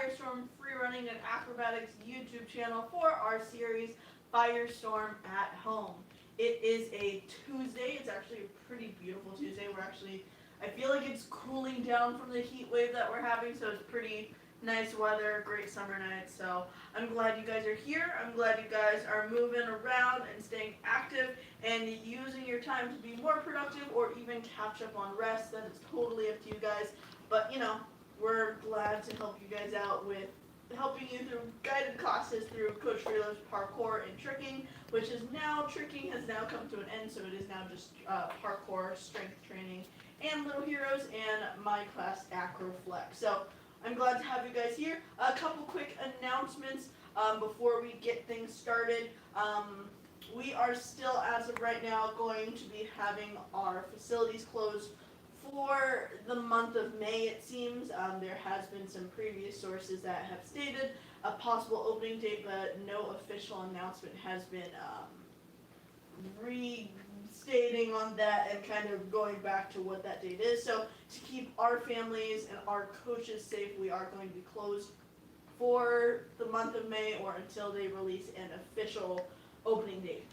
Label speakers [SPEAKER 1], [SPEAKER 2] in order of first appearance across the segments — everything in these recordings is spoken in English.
[SPEAKER 1] Firestorm Freerunning Acrobatics YouTube channel for our series Firestorm at Home. It is a Tuesday. It's actually a pretty beautiful Tuesday. I feel like it's cooling down from the heat wave that we're having, so it's pretty nice weather, great summer night. So I'm glad you guys are here. I'm glad you guys are moving around and staying active and using your time to be more productive or even catch up on rest. That is totally up to you guys. But we're glad to help you guys out with helping you through guided classes through Coach Freelo's Parkour and Tricking, Tricking has now come to an end, so it is now just Parkour, Strength Training, and Little Heroes, and my class AcroFlex. So I'm glad to have you guys here. A couple quick announcements before we get things started. We are still, as of right now, going to be having our facilities closed for the month of May, it seems. There has been some previous sources that have stated a possible opening date, but no official announcement has been restating on that and kind of going back to what that date is. So to keep our families and our coaches safe, we are going to be closed for the month of May or until they release an official opening date.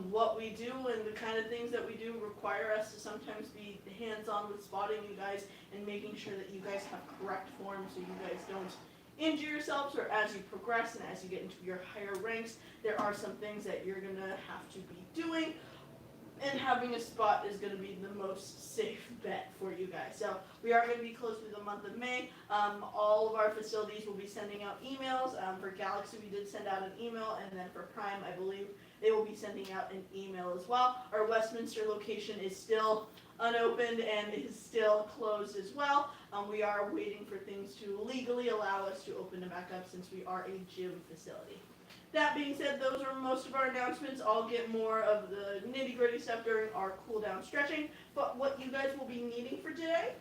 [SPEAKER 1] What we do and the kind of things that we do require us to sometimes be hands-on with spotting you guys and making sure that you guys have correct form so you guys don't injure yourselves, or as you progress and as you get into your higher ranks, there are some things that you're going to have to be doing, and having a spot is going to be the most safe bet for you guys. So we are going to be closed through the month of May. All of our facilities will be sending out emails. For Galaxy, we did send out an email, and then for Prime, I believe they will be sending out an email as well. Our Westminster location is still unopened and is still closed as well. We are waiting for things to legally allow us to open it back up since we are a gym facility. That being said, those are most of our announcements. I'll get more of the nitty-gritty stuff during our cooldown stretching. But what you guys will be needing for today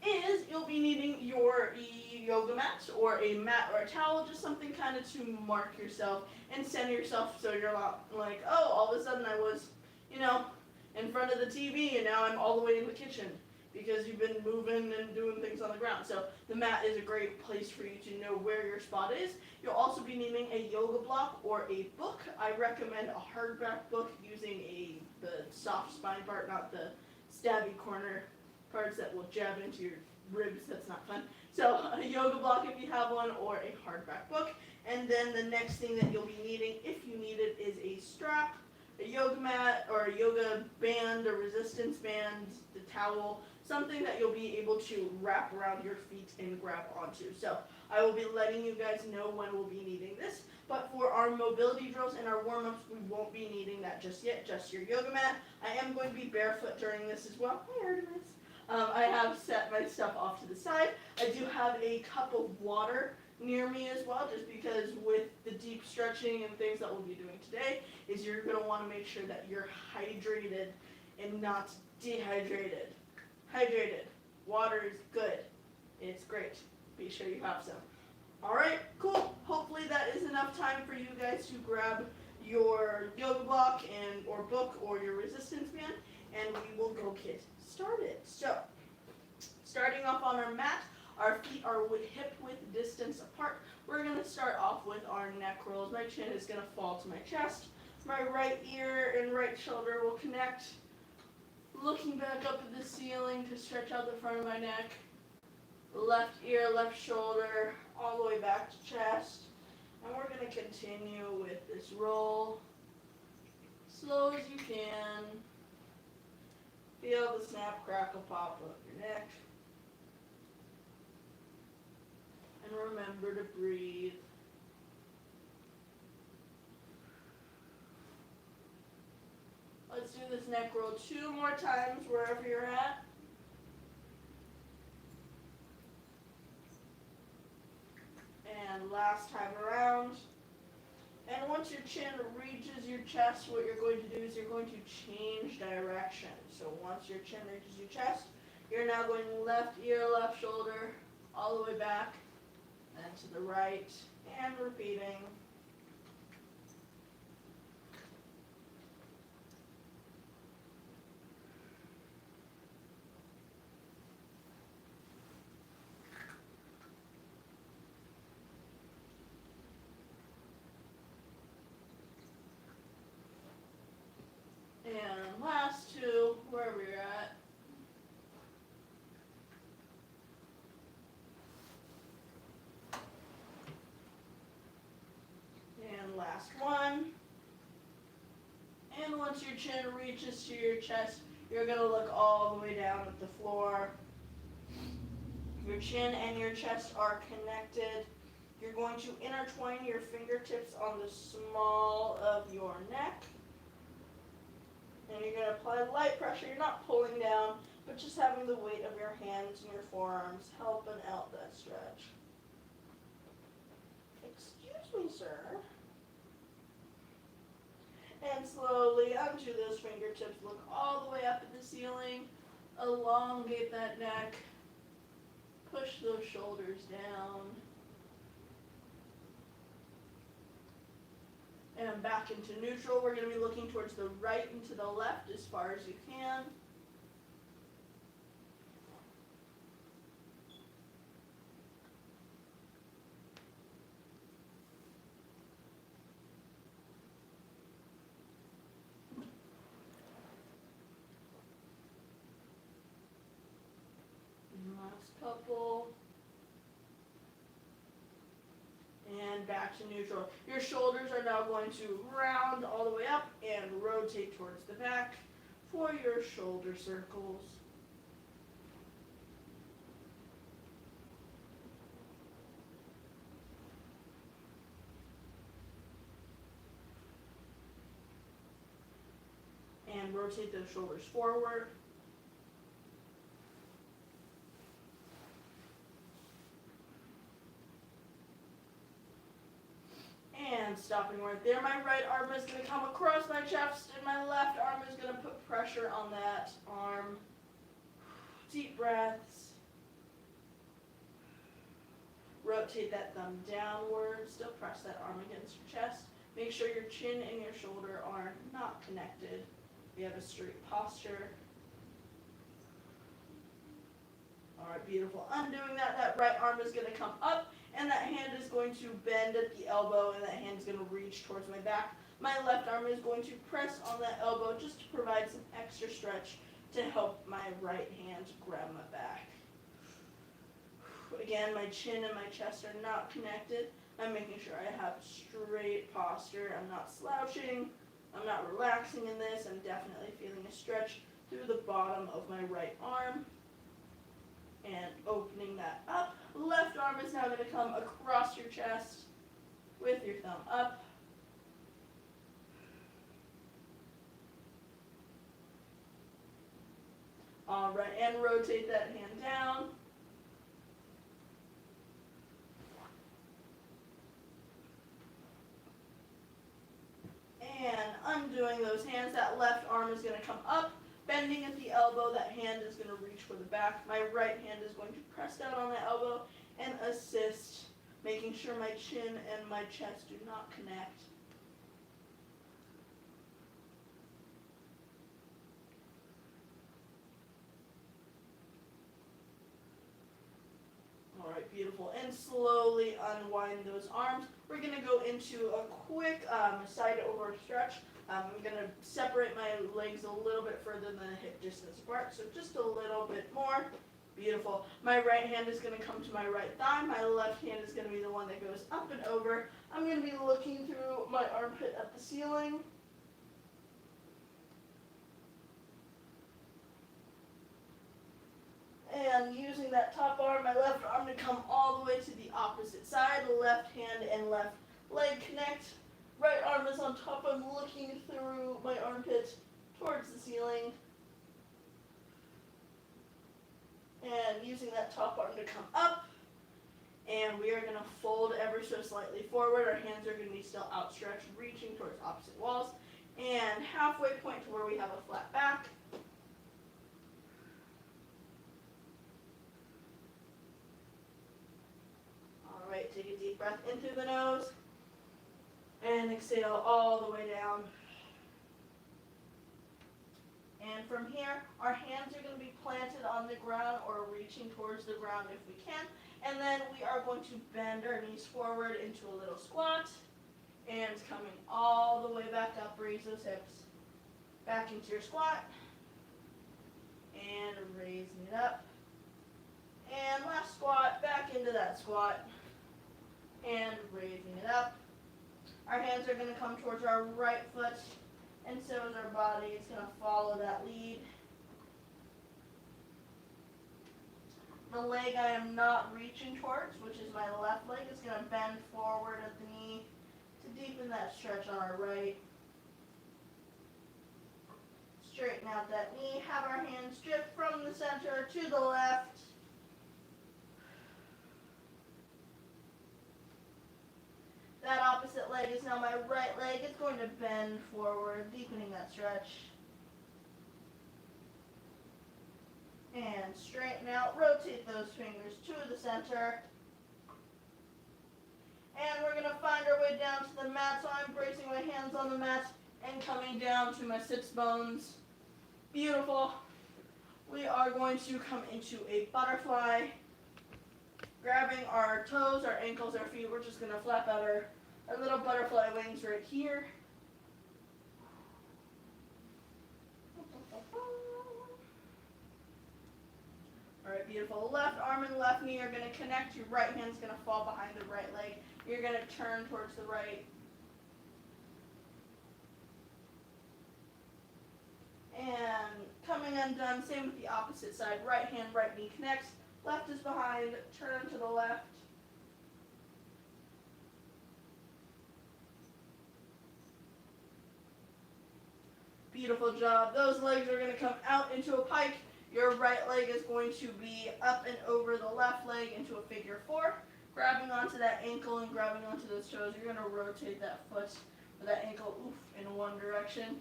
[SPEAKER 1] is you'll be needing your yoga mat or a mat or a towel, just something kind of to mark yourself and center yourself so you're not like, oh, all of a sudden I was, in front of the TV and now I'm all the way in the kitchen because you've been moving and doing things on the ground. So the mat is a great place for you to know where your spot is. You'll also be needing a yoga block or a book. I recommend a hardback book using the soft spine part, not the stabby corner parts that will jab into your ribs. That's not fun. So a yoga block if you have one, or a hardback book. And then the next thing that you'll be needing, if you need it, is a strap, a yoga mat or a yoga band, a resistance band, the towel, something that you'll be able to wrap around your feet and grab onto. So I will be letting you guys know when we'll be needing this, but for our mobility drills and our warm-ups, we won't be needing that just yet, just your yoga mat. I am going to be barefoot during this as well. Hi, Artemis. I have set my stuff off to the side. I do have a cup of water near me as well, just because with the deep stretching and things that we'll be doing today, is you're going to want to make sure that you're hydrated and not dehydrated. Hydrated. Water is good. It's great. Be sure you have some. Alright, cool. Hopefully that is enough time for you guys to grab your yoga block or book or your resistance band, and we will go get started. So, starting off on our mat, our feet are hip-width distance apart. We're going to start off with our neck rolls. My chin is going to fall to my chest. My right ear and right shoulder will connect. Looking back up at the ceiling to stretch out the front of my neck. Left ear, left shoulder, all the way back to chest. And we're going to continue with this roll. Slow as you can. Feel the snap, crackle, pop of your neck. And remember to breathe. Let's do this neck roll 2 more times wherever you're at. And last time around. And once your chin reaches your chest, what you're going to do is you're going to change direction. So once your chin reaches your chest, you're now going left ear, left shoulder, all the way back, and to the right, and repeating. once your chin reaches to your chest, you're going to look all the way down at the floor. Your chin and your chest are connected. You're going to intertwine your fingertips on the small of your neck. And you're going to apply light pressure. You're not pulling down, but just having the weight of your hands and your forearms helping out that stretch. Excuse me, sir. And slowly onto those fingertips. Look all the way up at the ceiling. Elongate that neck. Push those shoulders down. And back into neutral. We're going to be looking towards the right and to the left as far as you can. Last couple. And back to neutral. Your shoulders are now going to round all the way up and rotate towards the back for your shoulder circles. And rotate those shoulders forward. And stopping right there, my right arm is going to come across my chest and my left arm is going to put pressure on that arm. Deep breaths. Rotate that thumb downward. Still press that arm against your chest. Make sure your chin and your shoulder are not connected. We have a straight posture. All right, beautiful. Undoing that, that right arm is going to come up. And that hand is going to bend at the elbow, and that hand is going to reach towards my back. My left arm is going to press on that elbow just to provide some extra stretch to help my right hand grab my back. Again, my chin and my chest are not connected. I'm making sure I have straight posture. I'm not slouching. I'm not relaxing in this. I'm definitely feeling a stretch through the bottom of my right arm. And opening that up. Left arm is now going to come across your chest with your thumb up. All right, and rotate that hand down. And undoing those hands, that left arm is going to come up. Bending at the elbow, that hand is going to reach for the back. My right hand is going to press down on the elbow and assist, making sure my chin and my chest do not connect. All right, beautiful. And slowly unwind those arms. We're going to go into a quick side over stretch. I'm going to separate my legs a little bit further than hip distance apart, so just a little bit more. Beautiful. My right hand is going to come to my right thigh. My left hand is going to be the one that goes up and over. I'm going to be looking through my armpit at the ceiling. And using that top arm, my left arm to come all the way to the opposite side. Left hand and left leg connect. Right arm is on top. I'm looking through my armpit towards the ceiling. And using that top arm to come up. And we are going to fold ever so slightly forward. Our hands are going to be still outstretched, reaching towards opposite walls. And halfway point to where we have a flat back. All right, take a deep breath in through the nose. And exhale all the way down. And from here, our hands are going to be planted on the ground or reaching towards the ground if we can. And then we are going to bend our knees forward into a little squat. And coming all the way back up, raise those hips. Back into your squat. And raising it up. And last squat, back into that squat. And raising it up. Our hands are going to come towards our right foot and so is our body. It's going to follow that lead. The leg I am not reaching towards, which is my left leg, is going to bend forward at the knee to deepen that stretch on our right. Straighten out that knee, have our hands drift from the center to the left. That opposite leg is now my right leg. It's going to bend forward, deepening that stretch. And straighten out, rotate those fingers to the center. And we're going to find our way down to the mat. So I'm bracing my hands on the mat and coming down to my sits bones. Beautiful. We are going to come into a butterfly. Grabbing our toes, our ankles, our feet, we're just going to flap out our little butterfly wings right here. Alright, beautiful. Left arm and left knee are going to connect. Your right hand's going to fall behind the right leg. You're going to turn towards the right. And coming undone, same with the opposite side. Right hand, right knee connects. Left is behind, turn to the left. Beautiful job. Those legs are going to come out into a pike. Your right leg is going to be up and over the left leg into a figure four. Grabbing onto that ankle and grabbing onto those toes. You're going to rotate that foot or that ankle in one direction.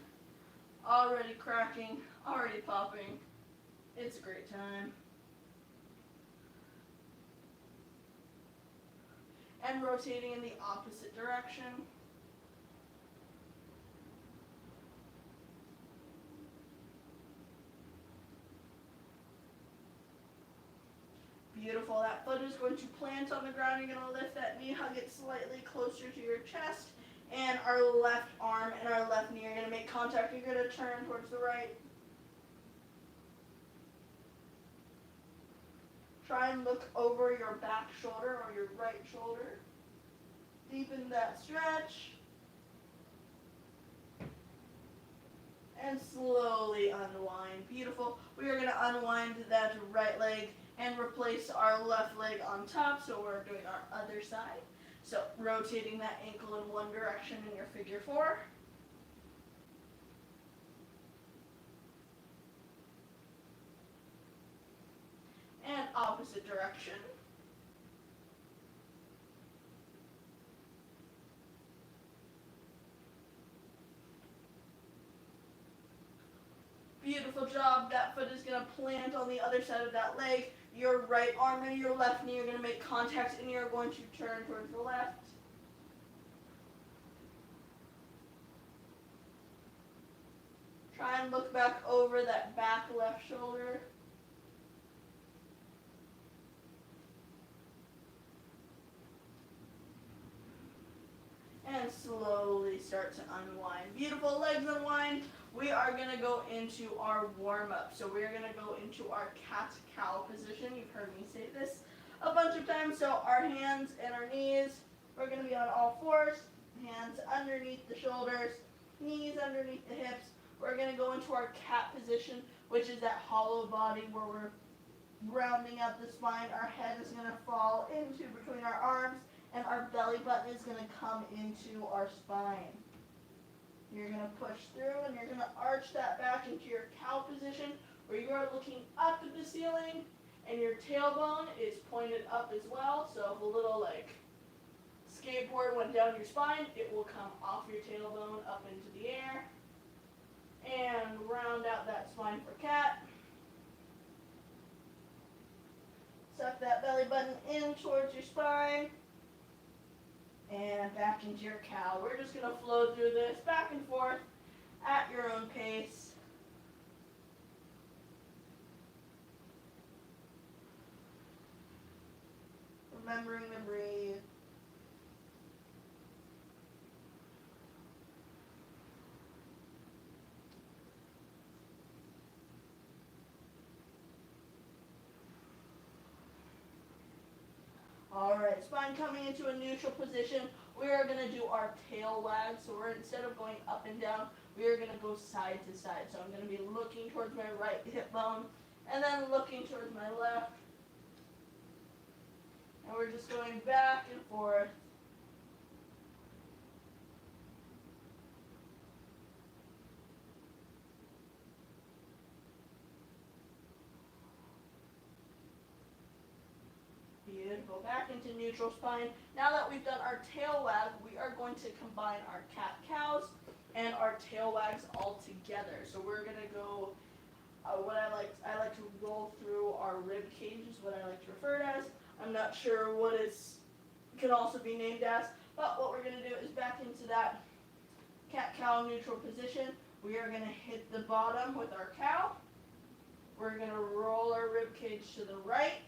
[SPEAKER 1] Already cracking, already popping. It's a great time. And rotating in the opposite direction. Beautiful. That foot is going to plant on the ground. You're going to lift that knee, hug it slightly closer to your chest. And our left arm and our left knee are going to make contact. You're going to turn towards the right. Try and look over your back shoulder or your right shoulder. Deepen that stretch. And slowly unwind. Beautiful. We are going to unwind that right leg and replace our left leg on top. So we're doing our other side. So rotating that ankle in one direction in your figure four. And opposite direction. Beautiful job. That foot is going to plant on the other side of that leg. Your right arm and your left knee are going to make contact, and you're going to turn towards the left. Try and look back over that back left shoulder. And slowly start to unwind. Beautiful. Legs unwind. We are going to go into our warm-up. So we're going to go into our cat-cow position. You've heard me say this a bunch of times. So our hands and our knees, we're going to be on all fours. Hands underneath the shoulders, knees underneath the hips. We're going to go into our cat position, which is that hollow body where we're rounding out the spine. Our head is going to fall into between our arms, and our belly button is going to come into our spine. You're going to push through, and you're going to arch that back into your cow position, where you are looking up at the ceiling, and your tailbone is pointed up as well. So if a little skateboard went down your spine, it will come off your tailbone up into the air. And round out that spine for cat. Suck that belly button in towards your spine. And back into your cow. We're just going to flow through this back and forth at your own pace. Remembering to breathe. Alright, spine coming into a neutral position. We are going to do our tail wag. So instead of going up and down, we are going to go side to side. So I'm going to be looking towards my right hip bone and then looking towards my left. And we're just going back and forth. Beautiful. Back into neutral spine. Now that we've done our tail wag, we are going to combine our cat-cows and our tail wags all together. So we're going to go, I like to roll through our rib cage is what I like to refer to as. I'm not sure what it can also be named as, but what we're going to do is back into that cat-cow neutral position. We are going to hit the bottom with our cow. We're going to roll our rib cage to the right.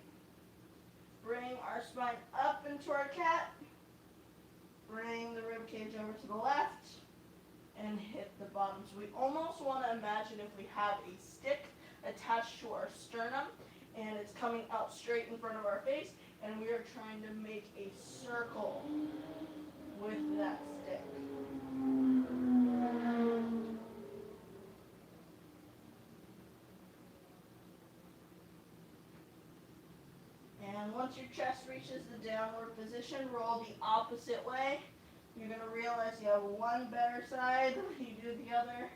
[SPEAKER 1] Bring our spine up into our cat. Bring the rib cage over to the left. And hit the bottom. So we almost want to imagine if we have a stick attached to our sternum and it's coming out straight in front of our face and we are trying to make a circle with that stick. And once your chest reaches the downward position, roll the opposite way. You're going to realize you have one better side than you do the other.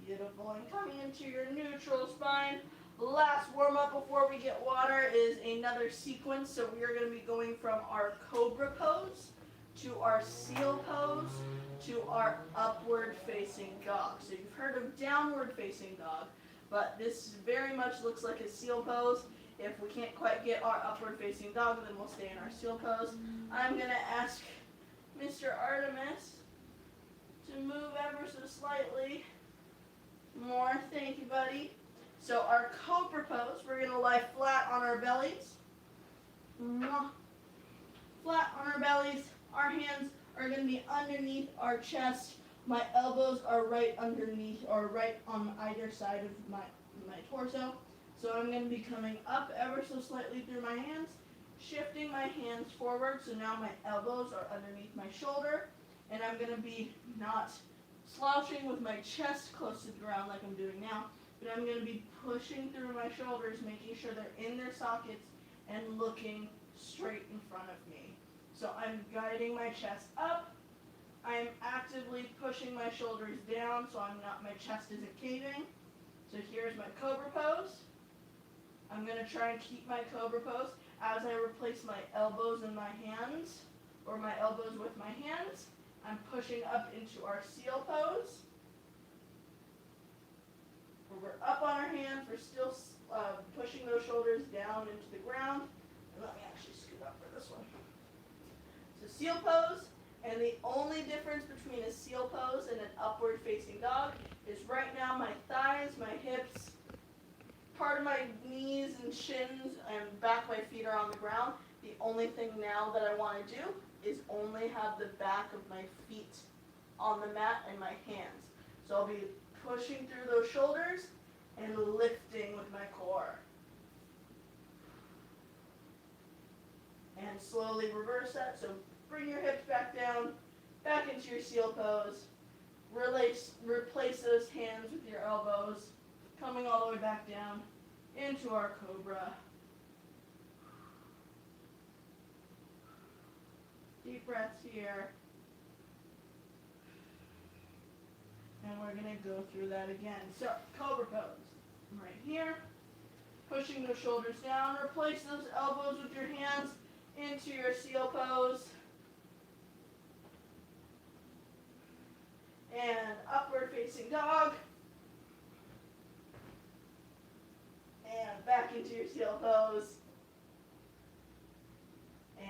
[SPEAKER 1] Beautiful. And coming into your neutral spine, the last warm-up before we get water is another sequence. So we are going to be going from our cobra pose to our seal pose to our upward facing dog. So you've heard of downward facing dog, but this very much looks like a seal pose. If we can't quite get our upward facing dog, then we'll stay in our seal pose. I'm going to ask Mr. Artemis to move ever so slightly more. Thank you, buddy. So our cobra pose, we're going to lie flat on our bellies. Flat on our bellies. Our hands are going to be underneath our chest. My elbows are right underneath or right on either side of my torso. So I'm going to be coming up ever so slightly through my hands, shifting my hands forward. So now my elbows are underneath my shoulder. And I'm going to be not slouching with my chest close to the ground like I'm doing now, but I'm going to be pushing through my shoulders, making sure they're in their sockets and looking straight in front of me. So I'm guiding my chest up. I am actively pushing my shoulders down so my chest isn't caving. So here's my cobra pose. I'm going to try and keep my cobra pose as I replace my elbows and my hands, or my elbows with my hands. I'm pushing up into our seal pose. We're up on our hands. We're still pushing those shoulders down into the ground. And let me actually scoot up for this one. So seal pose, and the only difference between a seal pose and an upward facing dog is right now my thighs, my hips, part of my knees and shins and back of my feet are on the ground. The only thing now that I want to do is only have the back of my feet on the mat and my hands. So I'll be pushing through those shoulders and lifting with my core. And slowly reverse that. So bring your hips back down, back into your seal pose. Replace those hands with your elbows, coming all the way back down into our cobra. Deep breaths here. And we're going to go through that again. So, cobra pose. Right here. Pushing those shoulders down. Replace those elbows with your hands into your seal pose. And upward facing dog. And back into your seal pose.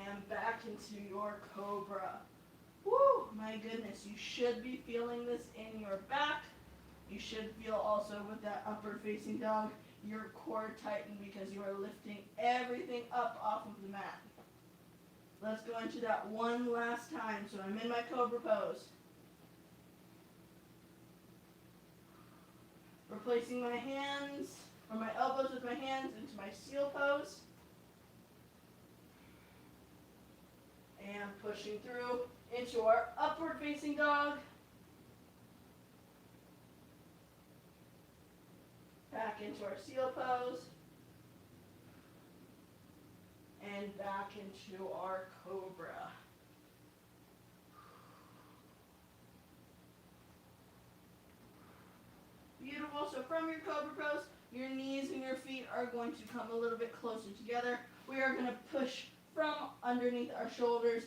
[SPEAKER 1] And back into your cobra. Woo! My goodness, you should be feeling this in your back. You should feel also with that upward facing dog, your core tightened because you are lifting everything up off of the mat. Let's go into that one last time. So I'm in my cobra pose. Replacing my hands or my elbows with my hands into my seal pose. And pushing through into our upward facing dog. Back into our seal pose. And back into our cobra. Beautiful. So from your cobra pose, your knees and your feet are going to come a little bit closer together. We are going to push from underneath our shoulders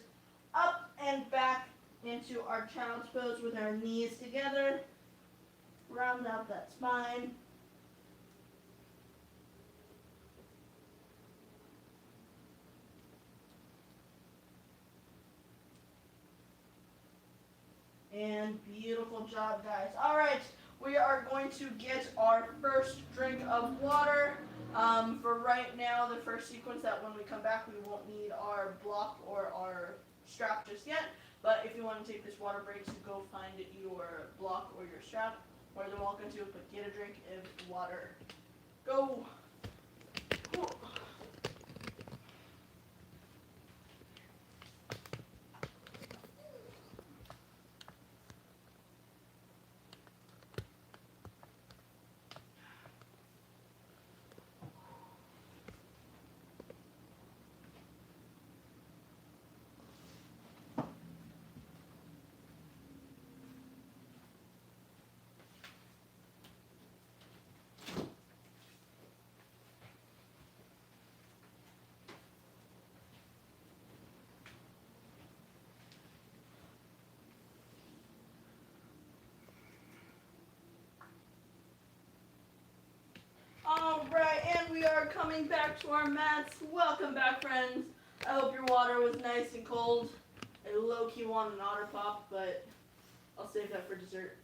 [SPEAKER 1] up and back into our child's pose with our knees together. Round out that spine. And beautiful job, guys. All right, we are going to get our first drink of water. For right now, the first sequence that when we come back, we won't need our block or our strap just yet. But if you want to take this water break to go find your block or your strap, more than welcome to, but get a drink of water. Go. Cool. Alright, and we are coming back to our mats. Welcome back, friends. I hope your water was nice and cold. I low-key want an otter pop, but I'll save that for dessert.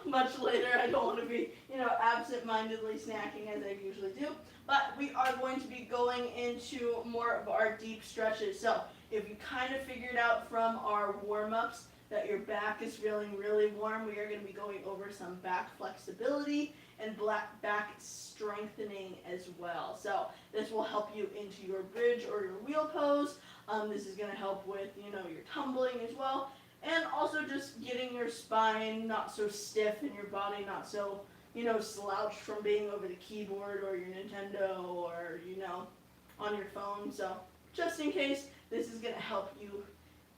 [SPEAKER 1] Much later. I don't want to be, absent-mindedly snacking as I usually do. But we are going to be going into more of our deep stretches. So if you kind of figured out from our warm-ups that your back is feeling really warm, we are going to be going over some back flexibility and back strengthening as well. So this will help you into your bridge or your wheel pose. This is going to help with, your tumbling as well. And also just getting your spine not so stiff and your body not so, slouched from being over the keyboard or your Nintendo or, on your phone. So just in case, this is going to help you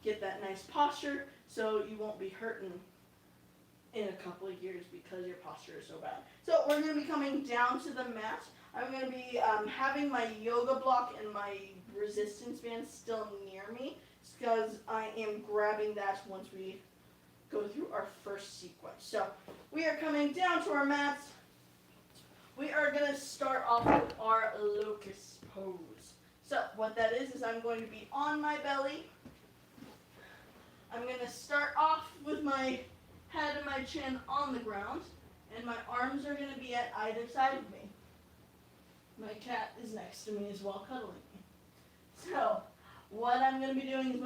[SPEAKER 1] get that nice posture so you won't be hurting in a couple of years because your posture is so bad. So we're going to be coming down to the mat. I'm going to be having my yoga block and my resistance band still near me because I am grabbing that once we go through our first sequence. So we are coming down to our mats. We are going to start off with our Locust Pose. So what that is I'm going to be on my belly. I'm going to start off with my head and my chin on the ground, and my arms are going to be at either side of me. My cat is next to me as well, cuddling me. So, what I'm going to be doing is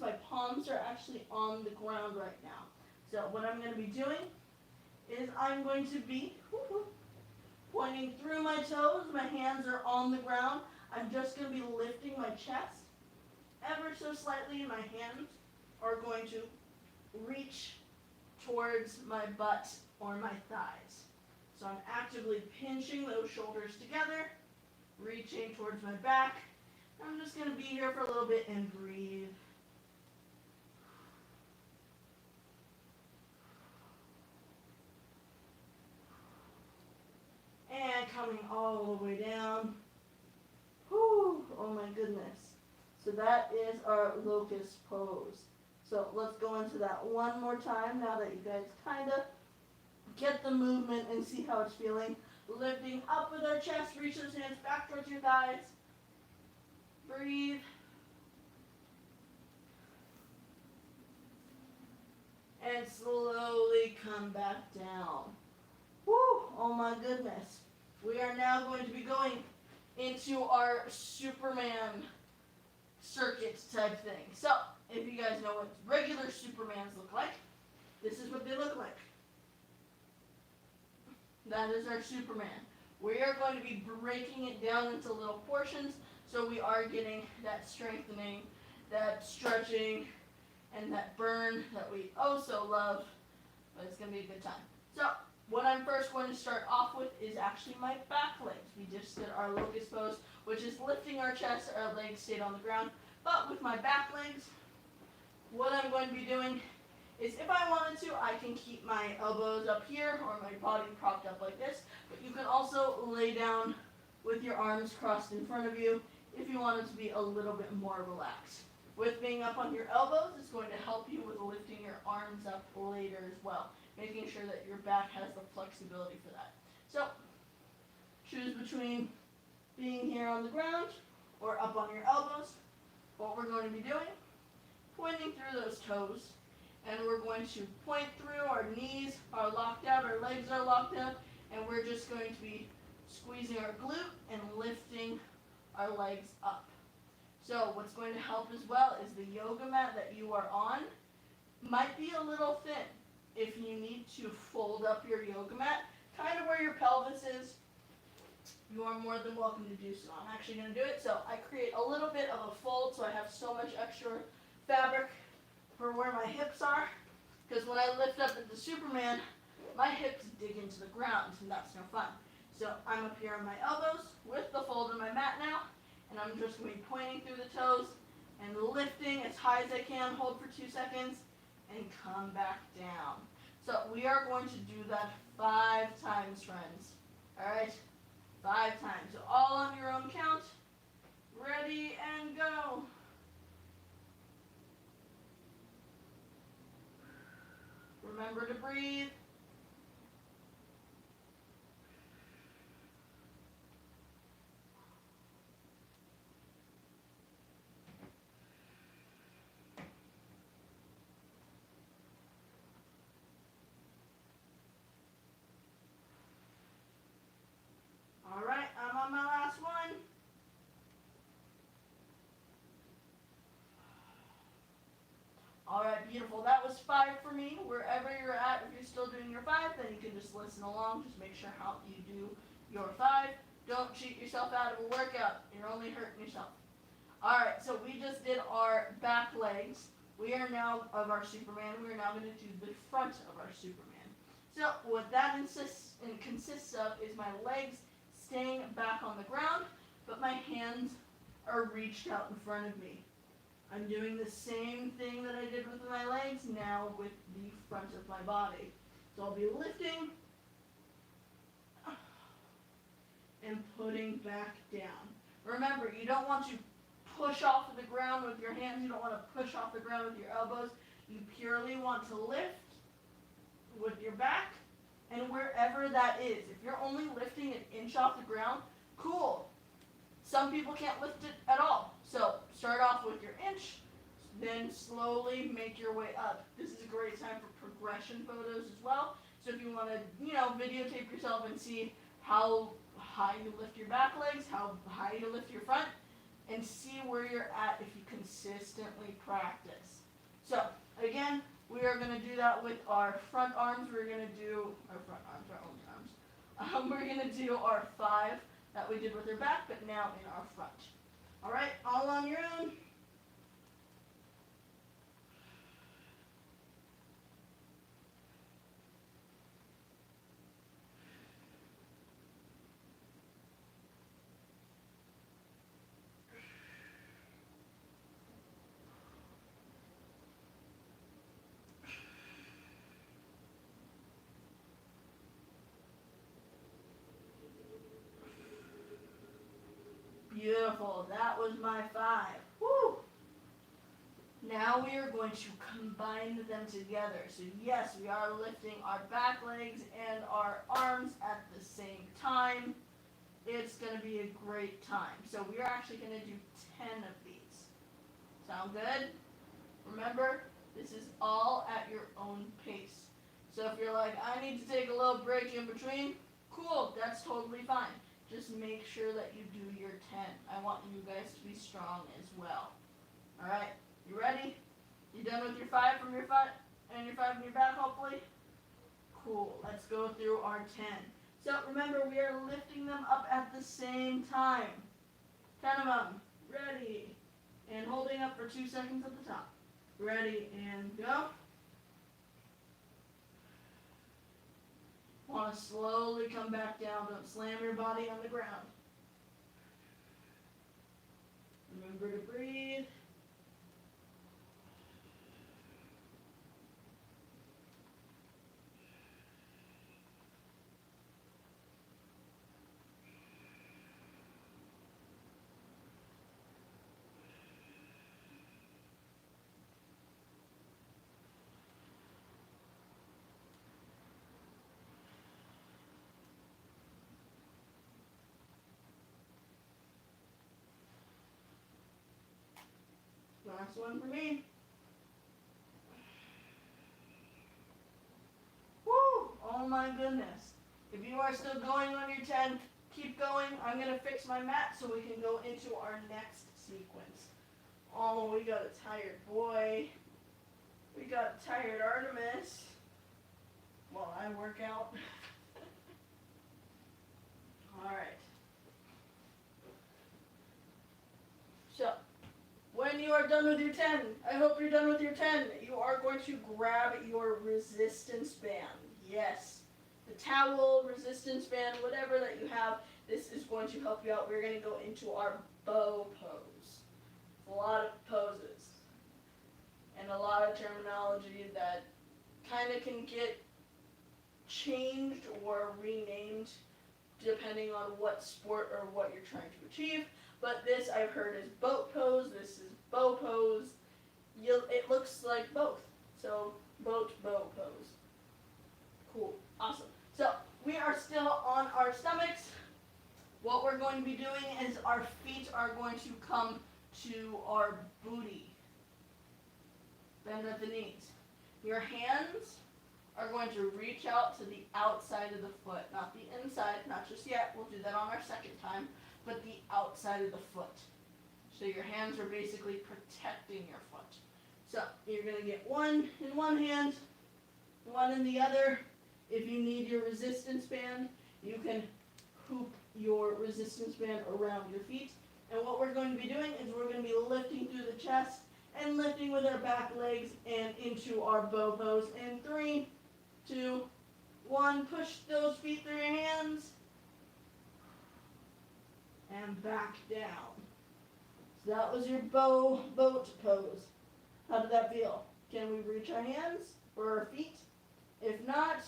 [SPEAKER 1] my palms are actually on the ground right now. So, what I'm going to be doing is I'm going to be pointing through my toes. My hands are on the ground. I'm just going to be lifting my chest ever so slightly, and my hands are going to reach towards my butt or my thighs. So I'm actively pinching those shoulders together, reaching towards my back. I'm just going to be here for a little bit and breathe. And coming all the way down. Whew, oh my goodness. So that is our Locust Pose. So let's go into that one more time now that you guys kind of get the movement and see how it's feeling. Lifting up with our chest, reach those hands back towards your thighs. Breathe. And slowly come back down. Woo! Oh my goodness. We are now going to be going into our Superman circuit type thing. So, if you guys know what regular Supermans look like, this is what they look like. That is our Superman. We are going to be breaking it down into little portions, so we are getting that strengthening, that stretching, and that burn that we oh so love, but it's going to be a good time. So, what I'm first going to start off with is actually my back legs. We just did our Locust Pose, which is lifting our chest, our legs stayed on the ground. But with my back legs, what I'm going to be doing is, if I wanted to, I can keep my elbows up here or my body propped up like this, but you can also lay down with your arms crossed in front of you if you want it to be a little bit more relaxed. With being up on your elbows, it's going to help you with lifting your arms up later as well, making sure that your back has the flexibility for that. So, choose between being here on the ground or up on your elbows. What we're going to be doing, pointing through those toes, and we're going to point through, our knees are locked out, our legs are locked out, and we're just going to be squeezing our glute and lifting our legs up. So what's going to help as well is the yoga mat that you are on might be a little thin. If you need to fold up your yoga mat, kind of where your pelvis is, you are more than welcome to do so. I'm actually going to do it. So I create a little bit of a fold so I have so much extra fabric for where my hips are. Because when I lift up into Superman, my hips dig into the ground, and that's no fun. So I'm up here on my elbows with the fold in my mat now, and I'm just going to be pointing through the toes and lifting as high as I can, hold for 2 seconds, and come back down. So we are going to do that 5 times, friends. All right? 5 times. So all on your own count. Ready and go. Remember to breathe. All right, I'm on my last one. All right, beautiful. That was 5 for me. Wherever you're at, if you're still doing your 5, then you can just listen along. Just make sure how you do your 5. Don't cheat yourself out of a workout. You're only hurting yourself. All right, so we just did our back legs. We are now, of our Superman, we are now going to do the front of our Superman. So what that consists of is my legs staying back on the ground, but my hands are reached out in front of me. I'm doing the same thing that I did with my legs, now with the front of my body. So I'll be lifting and putting back down. Remember, you don't want to push off of the ground with your hands. You don't want to push off the ground with your elbows. You purely want to lift with your back and wherever that is. If you're only lifting an inch off the ground, cool. Some people can't lift it at all. So start off with your inch, then slowly make your way up. This is a great time for progression photos as well. So if you want to, videotape yourself and see how high you lift your back legs, how high you lift your front, and see where you're at if you consistently practice. So again, we are going to do that with our front arms. We're going to do our front arms, our own arms. We're going to do our 5 that we did with our back, but now in our front. All right, all on your own. Beautiful. That was my 5. Woo! Now we are going to combine them together. So yes, we are lifting our back legs and our arms at the same time. It's going to be a great time. So we are actually going to do 10 of these. Sound good? Remember, this is all at your own pace. So if you're like, I need to take a little break in between, cool, that's totally fine. Just make sure that you do your 10. I want you guys to be strong as well. All right, you ready? You done with your 5 from your front and your 5 from your back, hopefully? Cool, let's go through our 10. So remember, we are lifting them up at the same time. 10 of them. Ready. And holding up for 2 seconds at the top. Ready and go. Want to slowly come back down. Don't slam your body on the ground. Remember to breathe. Last one for me. Woo! Oh my goodness. If you are still going on your 10, keep going. I'm going to fix my mat so we can go into our next sequence. Oh, we got a tired boy. We got a tired Artemis while I work out. Alright. So, when you are done with your 10, I hope you're done with your 10, you are going to grab your resistance band. Yes, the towel, resistance band, whatever that you have, this is going to help you out. We're going to go into our bow pose. A lot of poses and a lot of terminology that kind of can get changed or renamed depending on what sport or what you're trying to achieve. But this I've heard is boat pose, this is bow pose. It looks like both. So boat, bow pose. Cool, awesome. So we are still on our stomachs. What we're going to be doing is our feet are going to come to our booty. Bend at the knees. Your hands are going to reach out to the outside of the foot, not the inside, not just yet. We'll do that on our second time. But the outside of the foot. So your hands are basically protecting your foot. So you're going to get one in one hand, one in the other. If you need your resistance band, you can hoop your resistance band around your feet. And what we're going to be doing is we're going to be lifting through the chest and lifting with our back legs and into our bow pose. In 3, 2, 1, push those feet through your hands. And back down. So that was your boat pose. How did that feel? Can we reach our hands or our feet? If not,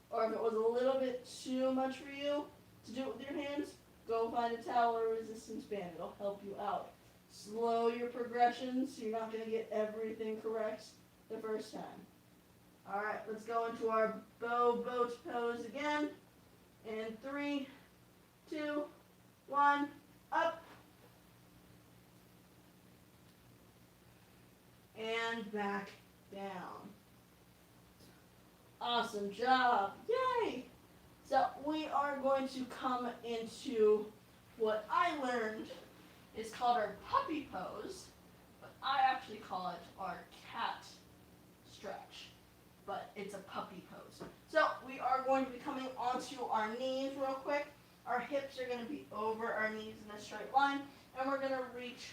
[SPEAKER 1] or if it was a little bit too much for you to do it with your hands, go find a towel or resistance band. It'll help you out. Slow your progression so you're not going to get everything correct the first time. Alright, let's go into our boat pose again. In 3, 2, 1, up, and back down. Awesome job, yay! So we are going to come into what I learned is called our puppy pose, but I actually call it our cat stretch, but it's a puppy pose. So we are going to be coming onto our knees real quick. Our hips are going to be over our knees in a straight line, and we're going to reach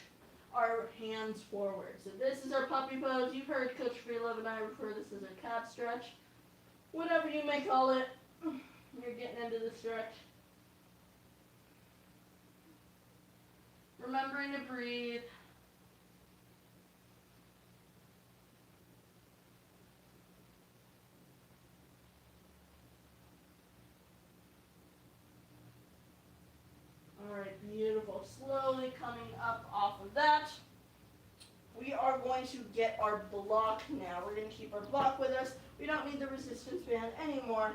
[SPEAKER 1] our hands forward. So this is our puppy pose. You've heard Coach Freelove and I refer to this as our cat stretch. Whatever you may call it, you're getting into the stretch. Remembering to breathe. Alright, beautiful. Slowly coming up off of that. We are going to get our block now. We're going to keep our block with us. We don't need the resistance band anymore.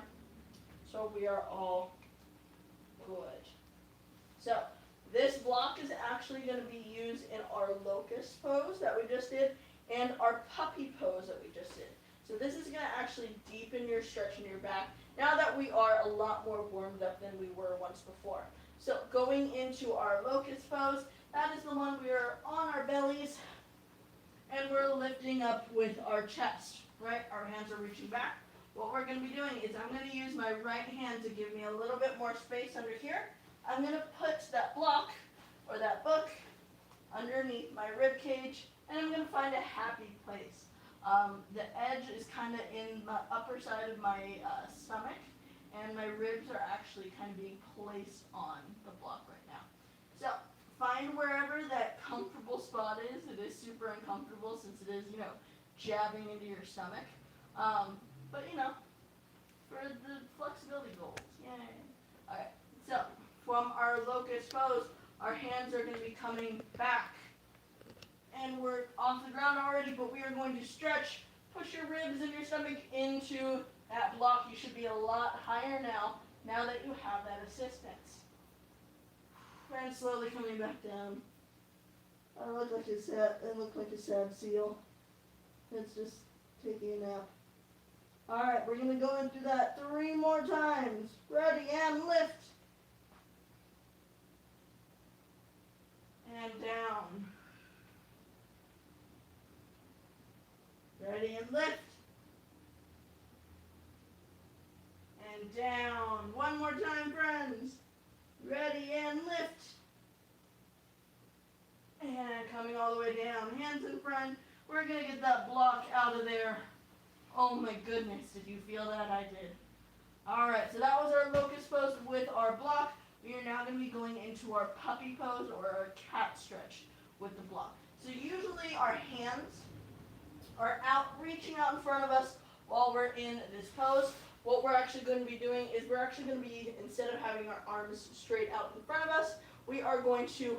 [SPEAKER 1] So we are all good. So this block is actually going to be used in our locust pose that we just did and our puppy pose that we just did. So this is going to actually deepen your stretch in your back now that we are a lot more warmed up than we were once before. So going into our locust pose, that is the one we are on our bellies and we're lifting up with our chest, right? Our hands are reaching back. what we're going to be doing is I'm going to use my right hand to give me a little bit more space under here. I'm going to put that block or that book underneath my rib cage, and I'm going to find a happy place. The edge is kind of in the upper side of my stomach, and my ribs are actually kind of being placed on the block right now. So find wherever that comfortable spot is. It is super uncomfortable since it is, jabbing into your stomach. But for the flexibility goals, yay. Alright, so from our locust pose, our hands are going to be coming back. And we're off the ground already, but we are going to stretch, push your ribs and your stomach into that block. You should be a lot higher now that you have that assistance. And slowly coming back down. I look like a sad seal. It's just taking a nap. Alright, we're going to go into that 3 more times. Ready, and lift. And down. Ready, and lift. And down. 1 more time, friends. Ready, and lift. And coming all the way down. Hands in front. We're going to get that block out of there. Oh my goodness, did you feel that? I did. Alright, so that was our locust pose with our block. We are now going to be going into our puppy pose or our cat stretch with the block. So usually our hands are reaching out in front of us while we're in this pose. What we're actually going to be doing is we're actually going to be, instead of having our arms straight out in front of us, we are going to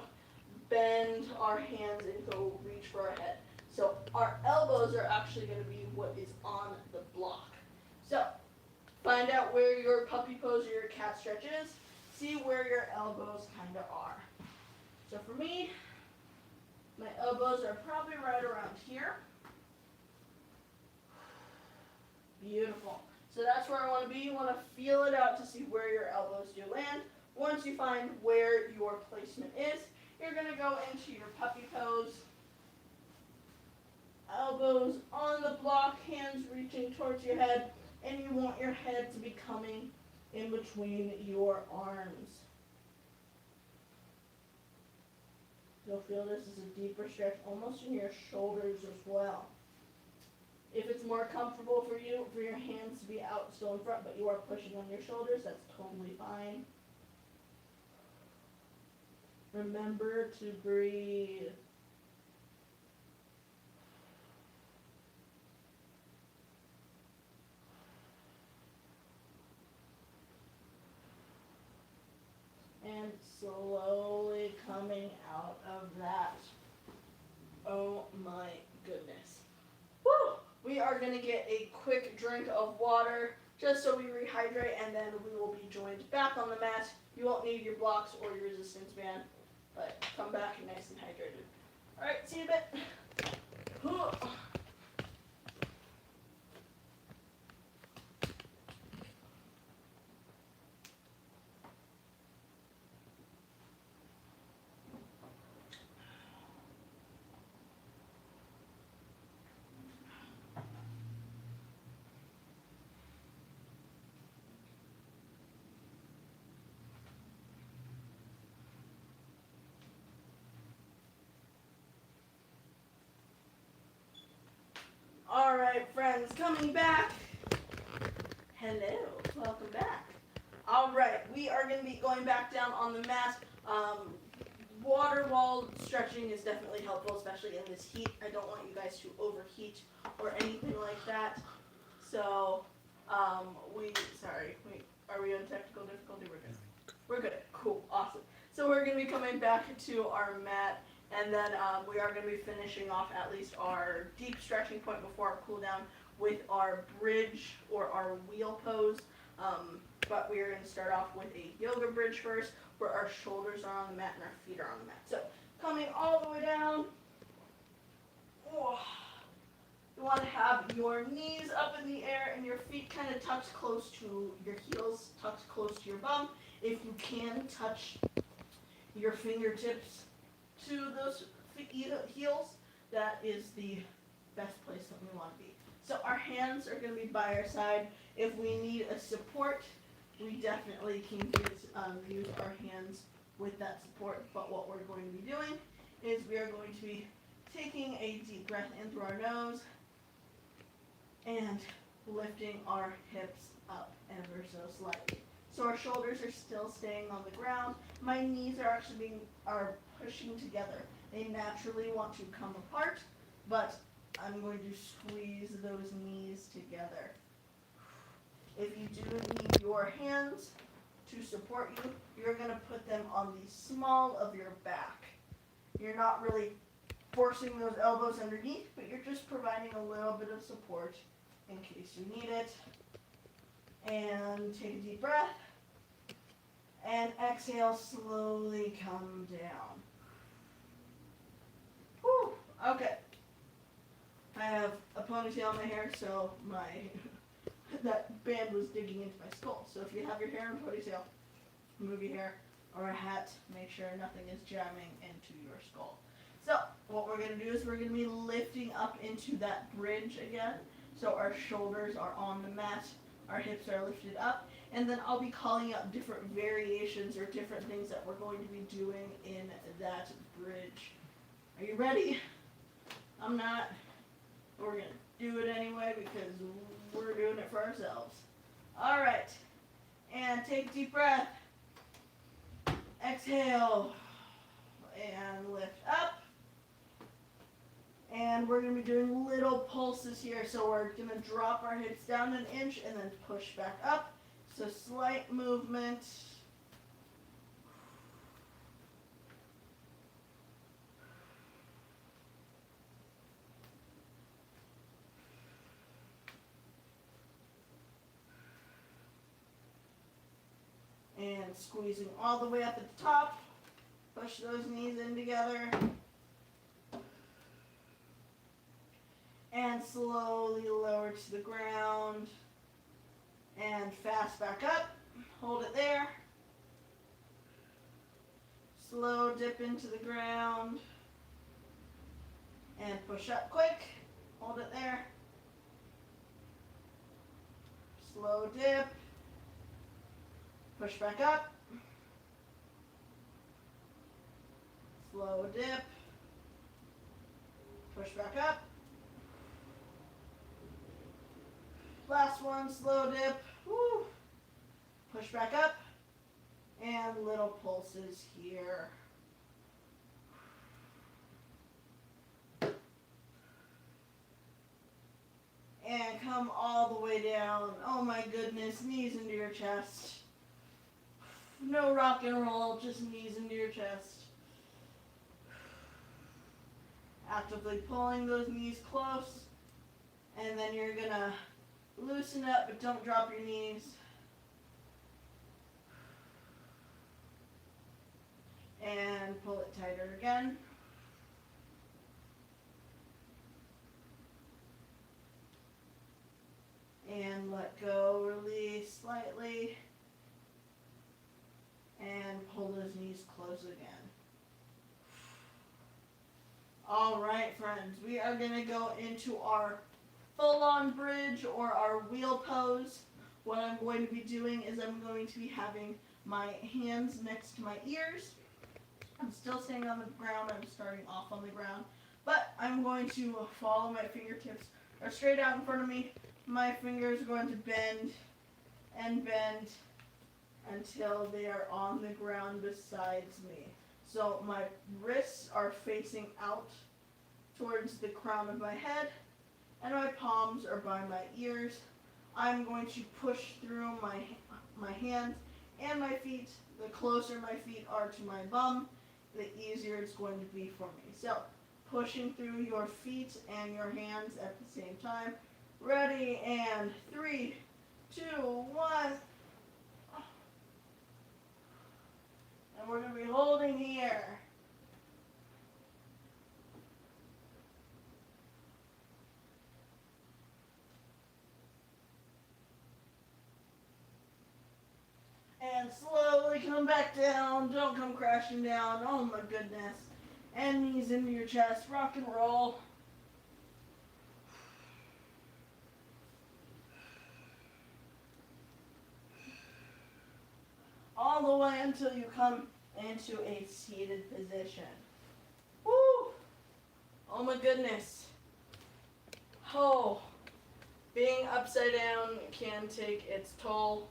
[SPEAKER 1] bend our hands and go reach for our head. So our elbows are actually going to be what is on the block. So find out where your puppy pose or your cat stretch is. See where your elbows kind of are. So for me, my elbows are probably right around here. Beautiful. So that's where I want to be. You want to feel it out to see where your elbows do land. Once you find where your placement is, you're going to go into your puppy pose. Elbows on the block, hands reaching towards your head, and you want your head to be coming in between your arms. You'll feel this is a deeper stretch, almost in your shoulders as well. If it's more comfortable for you, for your hands to be out still in front, but you are pushing on your shoulders, that's totally fine. Remember to breathe. And slowly coming out of that. Oh my goodness. Woo! We are going to get a quick drink of water just so we rehydrate, and then we will be joined back on the mat. You won't need your blocks or your resistance band, but come back nice and hydrated. Alright, see you in a bit. Alright, friends, coming back. Hello, welcome back. Alright, we are going to be going back down on the mat. Water wall stretching is definitely helpful, especially in this heat. I don't want you guys to overheat or anything like that. So, are we on technical difficulty? We're good. We're good. Cool, awesome. So we're going to be coming back to our mat. And then we are going to be finishing off at least our deep stretching point before our cool down with our bridge or our wheel pose. But we are going to start off with a yoga bridge first, where our shoulders are on the mat and our feet are on the mat. So coming all the way down. Oh, you want to have your knees up in the air and your feet kind of tucked close to your heels, tucked close to your bum. If you can, touch your fingertips to those heels. That is the best place that we want to be. So our hands are going to be by our side. If we need a support, we definitely can use our hands with that support. But what we're going to be doing is we are going to be taking a deep breath in through our nose and lifting our hips up ever so slightly. So our shoulders are still staying on the ground. My knees are actually pushing together. They naturally want to come apart, but I'm going to squeeze those knees together. If you do need your hands to support you, you're going to put them on the small of your back. You're not really forcing those elbows underneath, but you're just providing a little bit of support in case you need it. And take a deep breath. And exhale, slowly come down. Whew, okay. I have a ponytail in my hair, so that band was digging into my skull. So if you have your hair in a ponytail, move your hair, or a hat, make sure nothing is jamming into your skull. So what we're going to do is we're going to be lifting up into that bridge again. So our shoulders are on the mat, our hips are lifted up, and then I'll be calling out different variations or different things that we're going to be doing in that bridge. Are you ready? I'm not. We're going to do it anyway because we're doing it for ourselves. All right. And take a deep breath. Exhale. And lift up. And we're going to be doing little pulses here. So we're going to drop our hips down an inch and then push back up. So slight movement. And squeezing all the way up at the top. Push those knees in together. And slowly lower to the ground. And fast back up. Hold it there. Slow dip into the ground. And push up quick. Hold it there. Slow dip. Push back up. Slow dip. Push back up. Last one, slow dip. Woo. Push back up. And little pulses here. And come all the way down. Oh my goodness, knees into your chest. No rock and roll, just knees into your chest. Actively pulling those knees close. And then you're going to loosen up, but don't drop your knees. And pull it tighter again. And let go, release slightly. And pull those knees close again. All right, friends, we are going to go into our full-on bridge or our wheel pose. What I'm going to be doing is I'm going to be having my hands next to my ears. I'm still staying on the ground. I'm starting off on the ground. But I'm going to follow my fingertips are straight out in front of me. My fingers are going to bend and bend until they are on the ground besides me. So my wrists are facing out towards the crown of my head, and my palms are by my ears. I'm going to push through my hands and my feet. The closer my feet are to my bum, the easier it's going to be for me. So pushing through your feet and your hands at the same time. Ready, and 3, 2, 1. And we're going to be holding here. And slowly come back down. Don't come crashing down. Oh my goodness. And knees into your chest. Rock and roll. all the way until you come into a seated position. Woo! Oh my goodness. Oh, being upside down can take its toll.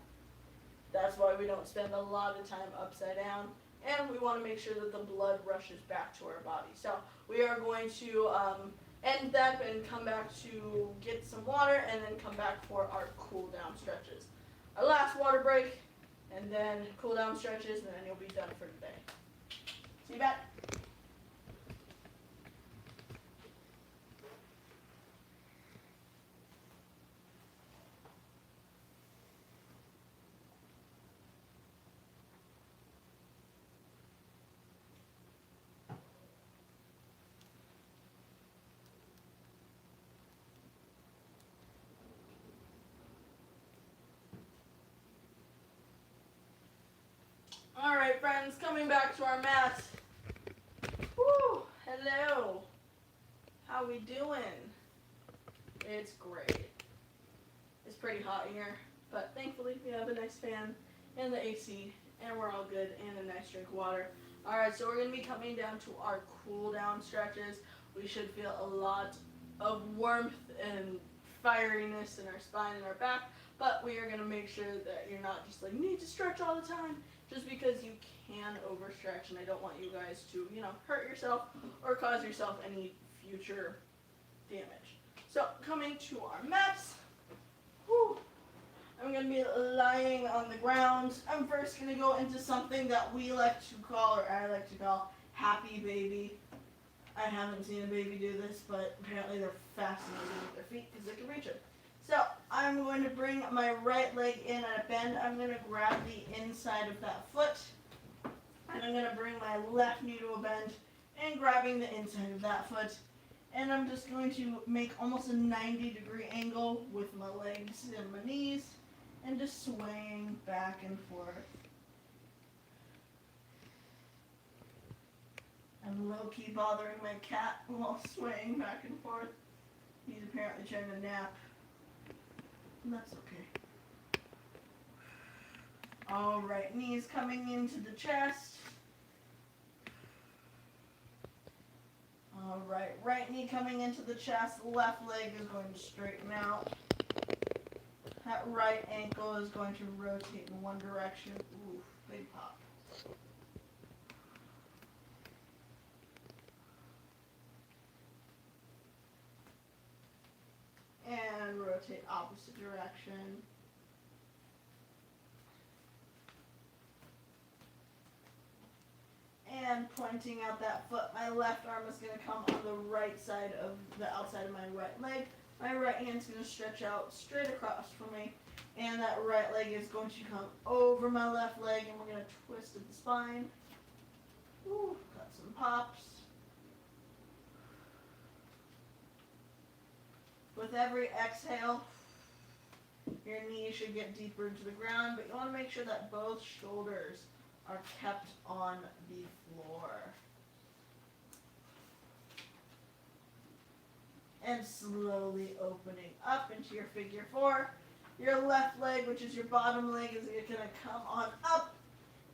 [SPEAKER 1] That's why we don't spend a lot of time upside down. And we want to make sure that the blood rushes back to our body. So we are going to end that and come back to get some water and then come back for our cool down stretches. Our last water break and then cool down stretches, and then you'll be done for today. See you back. All right, friends, coming back to our mat. Woo, hello. How we doing? It's great. It's pretty hot here, but thankfully we have a nice fan and the AC, and we're all good, and a nice drink of water. All right, so we're gonna be coming down to our cool down stretches. We should feel a lot of warmth and fieriness in our spine and our back, but we are gonna make sure that you're not just like, need to stretch all the time, just because you can overstretch, and I don't want you guys to, hurt yourself or cause yourself any future damage. So coming to our mats, I'm going to be lying on the ground. I'm first going to go into something that we like to call, or I like to call, happy baby. I haven't seen a baby do this, but apparently they're fascinated with their feet because they can reach it. So I'm going to bring my right leg in at a bend. I'm going to grab the inside of that foot, and I'm going to bring my left knee to a bend and grabbing the inside of that foot. And I'm just going to make almost a 90-degree angle with my legs and my knees and just swaying back and forth. I'm low-key bothering my cat while swaying back and forth. He's apparently trying to nap. That's okay. All right, knees coming into the chest. All right, right knee coming into the chest. Left leg is going to straighten out. That right ankle is going to rotate in one direction. Ooh, big pop. And rotate opposite direction. And pointing out that foot, my left arm is going to come on the right side of the outside of my right leg. My right hand's going to stretch out straight across from me. And that right leg is going to come over my left leg, and we're going to twist at the spine. Ooh, got some pops. With every exhale, your knees should get deeper into the ground, but you want to make sure that both shoulders are kept on the floor. And slowly opening up into your figure four. Your left leg, which is your bottom leg, is going to come on up.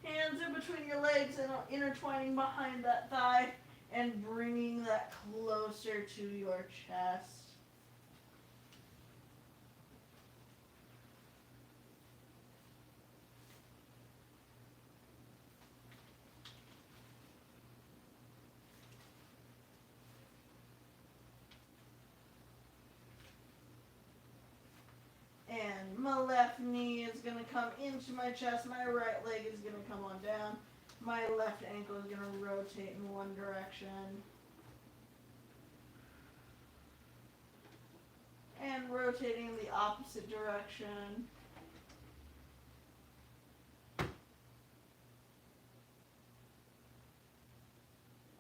[SPEAKER 1] Hands in between your legs and intertwining behind that thigh and bringing that closer to your chest. And my left knee is going to come into my chest. My right leg is going to come on down. My left ankle is going to rotate in one direction. And rotating in the opposite direction.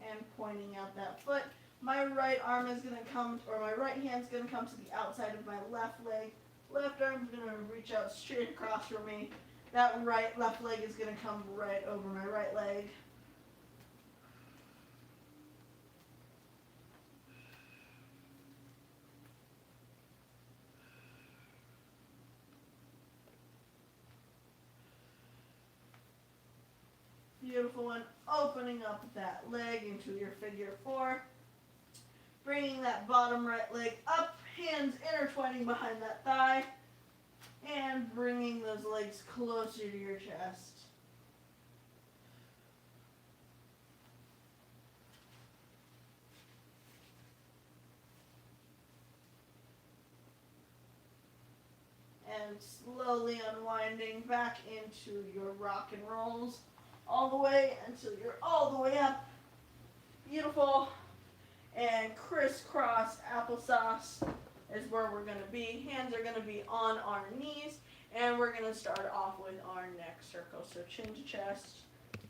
[SPEAKER 1] And pointing out that foot. My right arm is going to come, or my right hand is going to come to the outside of my left leg. Left arm is going to reach out straight across from me. That left leg is going to come right over my right leg. Beautiful one. Opening up that leg into your figure four. Bringing that bottom right leg up, hands intertwining behind that thigh, and bringing those legs closer to your chest. And slowly unwinding back into your rock and rolls all the way until you're all the way up. Beautiful. And crisscross applesauce is where we're going to be. Hands are going to be on our knees, and we're going to start off with our neck circle. So chin to chest,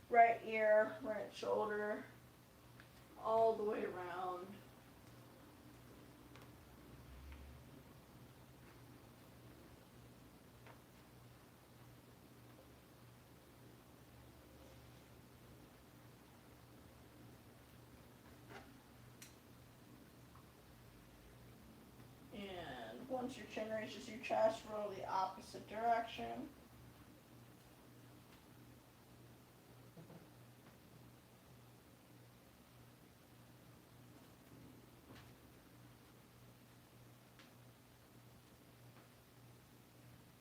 [SPEAKER 1] right ear, right shoulder, all the way around. Once your chin reaches your chest, roll the opposite direction.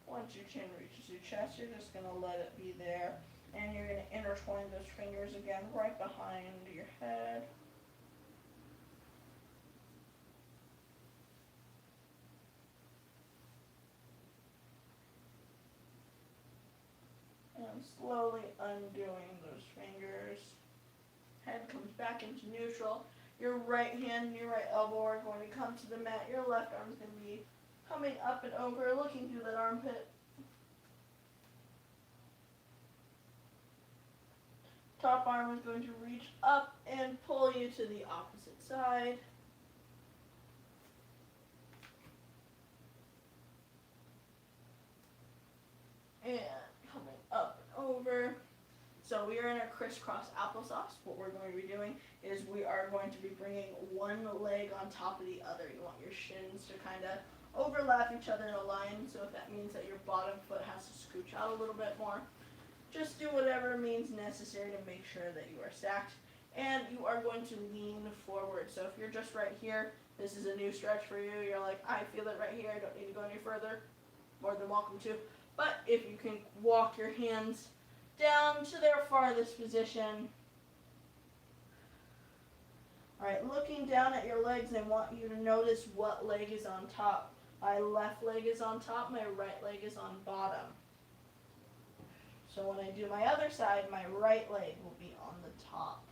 [SPEAKER 1] Once your chin reaches your chest, you're just going to let it be there. And you're going to intertwine those fingers again right behind your head. And slowly undoing those fingers. Head comes back into neutral. Your right hand and your right elbow are going to come to the mat. Your left arm is going to be coming up and over, looking through that armpit. Top arm is going to reach up and pull you to the opposite side. And coming up and over. So we are in a crisscross applesauce. What we're going to be doing is we are going to be bringing one leg on top of the other. You want your shins to kind of overlap each other in a line. So if that means that your bottom foot has to scooch out a little bit more, just do whatever means necessary to make sure that you are stacked. And you are going to lean forward. So if you're just right here, this is a new stretch for you. You're like, I feel it right here. I don't need to go any further. More than welcome to. But if you can walk your hands down to their farthest position. Alright, looking down at your legs, I want you to notice what leg is on top. My left leg is on top, my right leg is on bottom. So when I do my other side, my right leg will be on the top.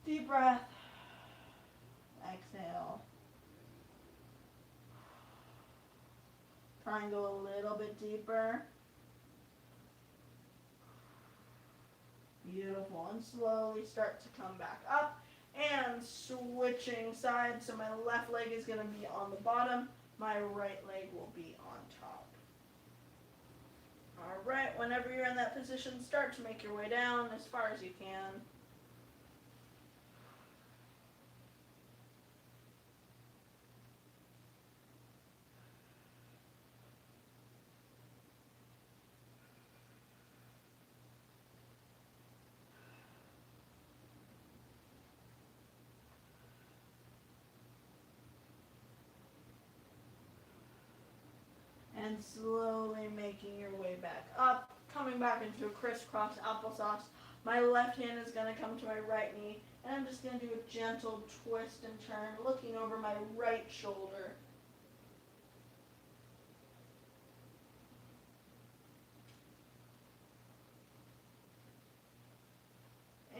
[SPEAKER 1] Deep breath. Exhale. Try and go a little bit deeper. Beautiful. And slowly start to come back up. And switching sides. So my left leg is going to be on the bottom. My right leg will be on top. Alright, whenever you're in that position, start to make your way down as far as you can. And slowly making your way back up, coming back into a crisscross applesauce. My left hand is going to come to my right knee, and I'm just going to do a gentle twist and turn, looking over my right shoulder.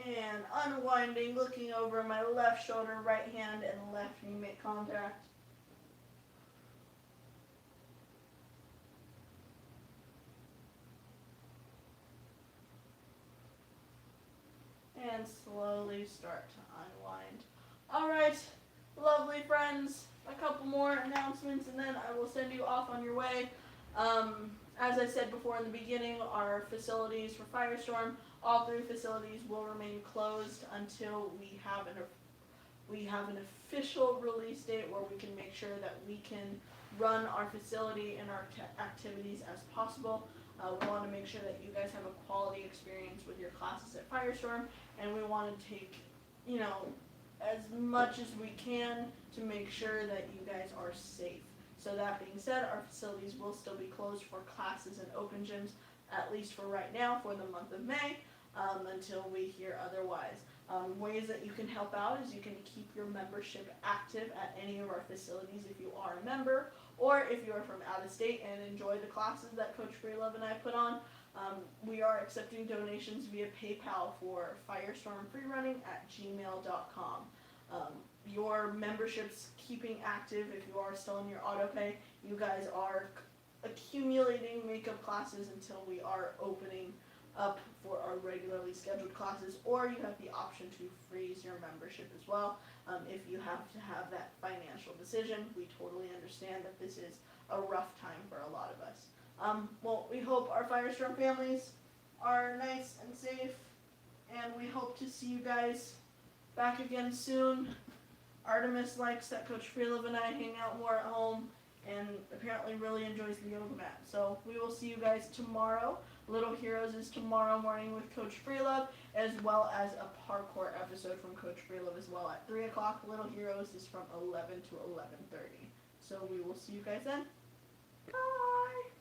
[SPEAKER 1] And unwinding, looking over my left shoulder, right hand, and left knee make contact. And slowly start to unwind. Alright, lovely friends, a couple more announcements and then I will send you off on your way. As I said before in the beginning, our facilities for Firestorm, all 3 facilities will remain closed until we have an official release date where we can make sure that we can run our facility and our activities as possible. We want to make sure that you guys have a quality experience with your classes at Firestorm, and we want to take, you know, as much as we can to make sure that you guys are safe. So that being said, our facilities will still be closed for classes and open gyms, at least for right now, for the month of May, until we hear otherwise. Ways that you can help out is you can keep your membership active at any of our facilities if you are a member, or if you are from out of state and enjoy the classes that Coach Freelove and I put on. We are accepting donations via PayPal for firestormfreerunning@gmail.com. Your membership's keeping active if you are still in your auto pay. You guys are accumulating makeup classes until we are opening up for our regularly scheduled classes, or you have the option to freeze your membership as well. If you have to have that financial decision, we totally understand that this is a rough time for a lot of us. Well, we hope our Firestorm families are nice and safe, and we hope to see you guys back again soon. Artemis likes that Coach Freelove and I hang out more at home, and apparently really enjoys the yoga mat. So we will see you guys tomorrow. Little Heroes is tomorrow morning with Coach Freelove, as well as a parkour episode from Coach Freelove as well at 3 o'clock. Little Heroes is from 11 to 11:30. So we will see you guys then. Bye!